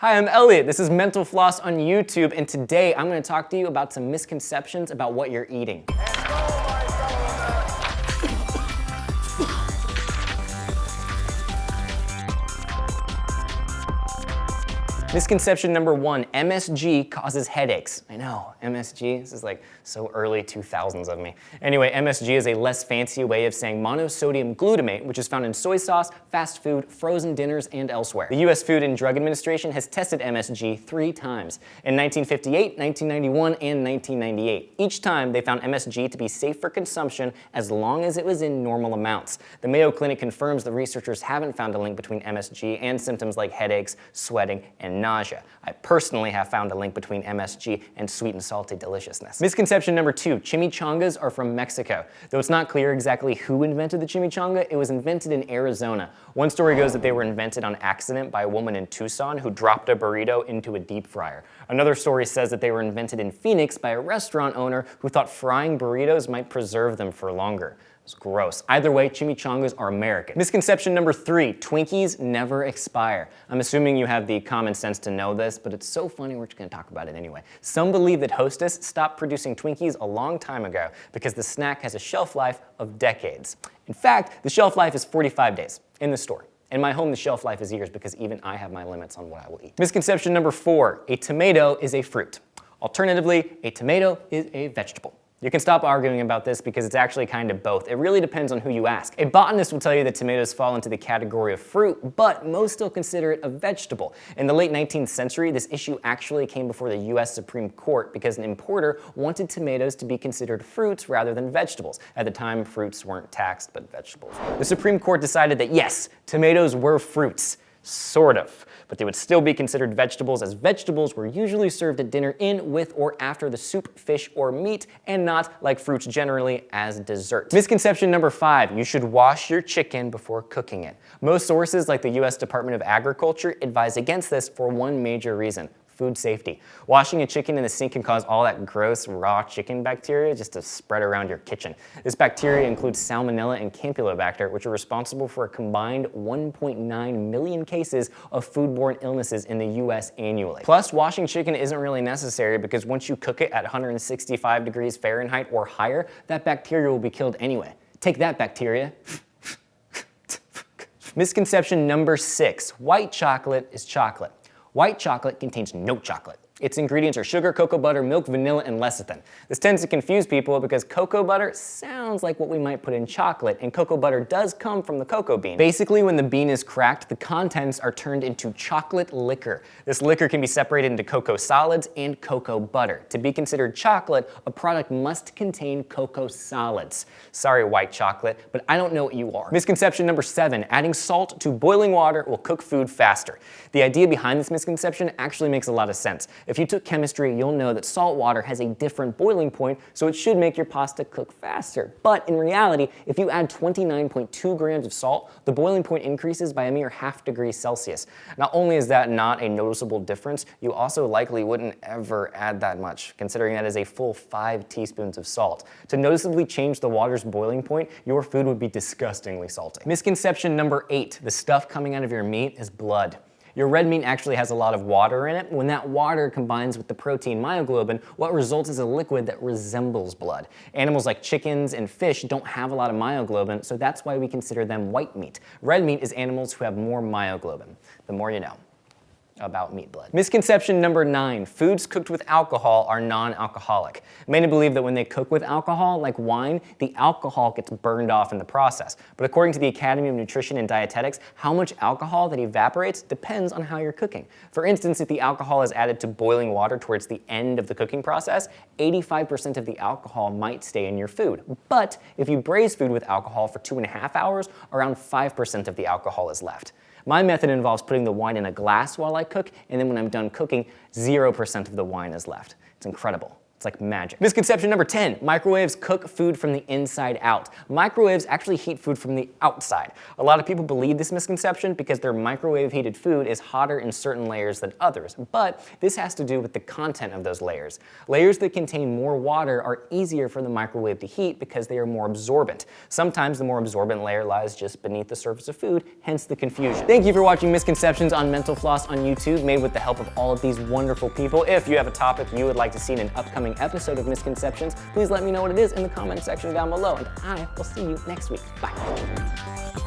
Hi, I'm Elliot. This is Mental Floss on YouTube, and today I'm going to talk to you about some misconceptions about what you're eating. Misconception number one, MSG causes headaches. I know, MSG, this is like so early 2000s of me. Anyway, MSG is a less fancy way of saying monosodium glutamate, which is found in soy sauce, fast food, frozen dinners, and elsewhere. The US Food and Drug Administration has tested MSG 3 times, in 1958, 1991, and 1998. Each time, they found MSG to be safe for consumption as long as it was in normal amounts. The Mayo Clinic confirms the researchers haven't found a link between MSG and symptoms like headaches, sweating, and nausea. I personally have found a link between MSG and sweet and salty deliciousness. Misconception number 2, chimichangas are from Mexico. Though it's not clear exactly who invented the chimichanga, it was invented in Arizona. One story goes that they were invented on accident by a woman in Tucson who dropped a burrito into a deep fryer. Another story says that they were invented in Phoenix by a restaurant owner who thought frying burritos might preserve them for longer. It's gross. Either way, chimichangas are American. Misconception number 3, Twinkies never expire. I'm assuming you have the common sense to know this, but it's so funny we're just gonna talk about it anyway. Some believe that Hostess stopped producing Twinkies a long time ago because the snack has a shelf life of decades. In fact, the shelf life is 45 days in the store. In my home, the shelf life is years because even I have my limits on what I will eat. Misconception number 4, a tomato is a fruit. Alternatively, a tomato is a vegetable. You can stop arguing about this because it's actually kind of both. It really depends on who you ask. A botanist will tell you that tomatoes fall into the category of fruit, but most still consider it a vegetable. In the late 19th century, this issue actually came before the US Supreme Court because an importer wanted tomatoes to be considered fruits rather than vegetables. At the time, fruits weren't taxed, but vegetables were. The Supreme Court decided that yes, tomatoes were fruits. Sort of, but they would still be considered vegetables as vegetables were usually served at dinner in, with, or after the soup, fish, or meat, and not, like fruits generally, as dessert. Misconception number 5, you should wash your chicken before cooking it. Most sources, like the US Department of Agriculture, advise against this for one major reason: food safety. Washing a chicken in the sink can cause all that gross raw chicken bacteria just to spread around your kitchen. This bacteria includes Salmonella and Campylobacter, which are responsible for a combined 1.9 million cases of foodborne illnesses in the US annually. Plus, washing chicken isn't really necessary because once you cook it at 165 degrees Fahrenheit or higher, that bacteria will be killed anyway. Take that, bacteria. Misconception number 6, white chocolate is chocolate. White chocolate contains no chocolate. Its ingredients are sugar, cocoa butter, milk, vanilla, and lecithin. This tends to confuse people because cocoa butter sounds like what we might put in chocolate, and cocoa butter does come from the cocoa bean. Basically, when the bean is cracked, the contents are turned into chocolate liquor. This liquor can be separated into cocoa solids and cocoa butter. To be considered chocolate, a product must contain cocoa solids. Sorry, white chocolate, but I don't know what you are. Misconception number 7, adding salt to boiling water will cook food faster. The idea behind this misconception actually makes a lot of sense. If you took chemistry, you'll know that salt water has a different boiling point, so it should make your pasta cook faster. But in reality, if you add 29.2 grams of salt, the boiling point increases by a mere ½ degree Celsius. Not only is that not a noticeable difference, you also likely wouldn't ever add that much, considering that is a full 5 teaspoons of salt. To noticeably change the water's boiling point, your food would be disgustingly salty. Misconception number 8, the stuff coming out of your meat is blood. Your red meat actually has a lot of water in it. When that water combines with the protein myoglobin, what results is a liquid that resembles blood. Animals like chickens and fish don't have a lot of myoglobin, so that's why we consider them white meat. Red meat is animals who have more myoglobin. The more you know about meat blood. Misconception number 9, foods cooked with alcohol are non-alcoholic. Many believe that when they cook with alcohol, like wine, the alcohol gets burned off in the process. But according to the Academy of Nutrition and Dietetics, how much alcohol that evaporates depends on how you're cooking. For instance, if the alcohol is added to boiling water towards the end of the cooking process, 85% of the alcohol might stay in your food. But if you braise food with alcohol for 2.5 hours, around 5% of the alcohol is left. My method involves putting the wine in a glass while I cook, and then when I'm done cooking, 0% of the wine is left. It's incredible. It's like magic. Misconception number 10, microwaves cook food from the inside out. Microwaves actually heat food from the outside. A lot of people believe this misconception because their microwave heated food is hotter in certain layers than others, but this has to do with the content of those layers. Layers that contain more water are easier for the microwave to heat because they are more absorbent. Sometimes the more absorbent layer lies just beneath the surface of food, hence the confusion. Thank you for watching Misconceptions on Mental Floss on YouTube, made with the help of all of these wonderful people. If you have a topic you would like to see in an upcoming episode of Misconceptions, please let me know what it is in the comment section down below, and I will see you next week. Bye.